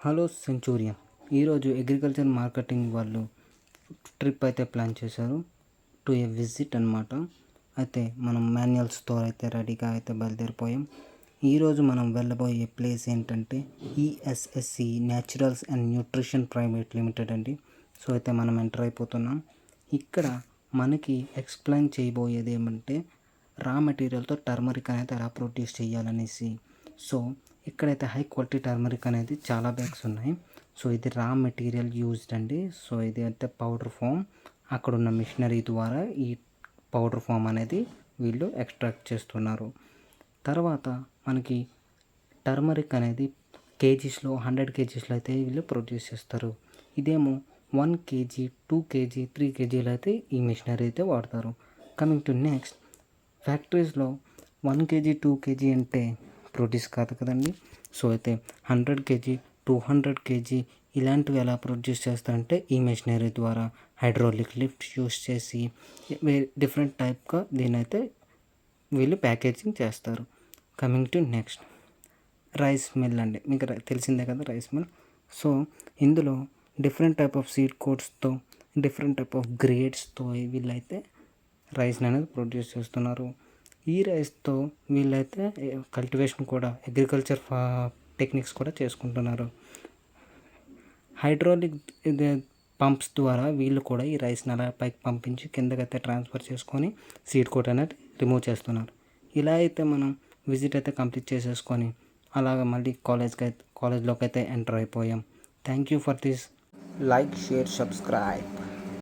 Hello Centurion. ఈరోజు agriculture marketing వాళ్ళు trip అయితే ప్లాన్ చేశారు టు ఏ విజిట్ అనమాట. అయితే మనం మాన్యువల్స్తో అయితే రెడీగా అయితే బయలుదేరిపోయాం. ఈరోజు మనం వెళ్ళబోయే ప్లేస్ ఏంటంటే ESSC naturals and nutrition private limited అండి. సో అయితే మనం ఎంటర్ అయిపోతున్నాం. ఇక్కడ మనకి ఎక్స్ప్లెయిన్ చేయబోయేది ఏమంటే రా మెటీరియల్తో టర్మరిక్ అనేది ఎలా ప్రొడ్యూస్ చేయాలనేసి. సో ఇక్కడైతే హై క్వాలిటీ టర్మరిక్ అనేది చాలా బ్యాగ్స్ ఉన్నాయి. సో ఇది రా మెటీరియల్ యూజ్డ్ అండి. సో ఇది అయితే పౌడర్ ఫామ్. అక్కడ ఉన్న మిషనరీ ద్వారా ఈ పౌడర్ ఫామ్ అనేది వీళ్ళు ఎక్స్ట్రాక్ట్ చేస్తున్నారు. తర్వాత మనకి టర్మరిక్ అనేది కేజీస్లో 100 కేజీస్లో అయితే వీళ్ళు ప్రొడ్యూస్ చేస్తారు. ఇదేమో 1 కేజీ 2 కేజీ 3 కేజీలు అయితే ఈ మిషనరీ అయితే వాడతారు. కమింగ్ టు నెక్స్ట్, ఫ్యాక్టరీస్లో 1 కేజీ 2 కేజీ అంటే ప్రొడ్యూస్ కాదు కదండి. సో అయితే 100 కేజీ 200 కేజీ ఇలాంటివి ఎలా ప్రొడ్యూస్ చేస్తారంటే ఈ మెషినరీ ద్వారా హైడ్రాలిక్ లిఫ్ట్ యూస్ చేసి డిఫరెంట్ టైప్గా దీనైతే వీళ్ళు ప్యాకేజింగ్ చేస్తారు. Coming to next, rice mill అండి. మీకు తెలిసిందే కదా రైస్ మిల్. సో ఇందులో డిఫరెంట్ టైప్ ఆఫ్ సీడ్ కోడ్స్తో డిఫరెంట్ టైప్ ఆఫ్ గ్రేడ్స్తో వీళ్ళైతే రైస్ని అనేది ప్రొడ్యూస్ చేస్తున్నారు. ఈ రైస్తో వీళ్ళైతే కల్టివేషన్ కూడా అగ్రికల్చర్ టెక్నిక్స్ కూడా చేసుకుంటున్నారు. హైడ్రాలిక్ పంప్స్ ద్వారా వీళ్ళు కూడా ఈ రైస్ని అలా పైకి పంపించి కిందకైతే ట్రాన్స్ఫర్ చేసుకొని సీడ్ కోట్ అనేది రిమూవ్ చేస్తున్నారు. ఇలా అయితే మనం విజిట్ అయితే కంప్లీట్ చేసేసుకొని అలాగ మళ్ళీ కాలేజ్లోకి అయితే ఎంటర్ అయిపోయాం. Thank you for this. Like, share, subscribe.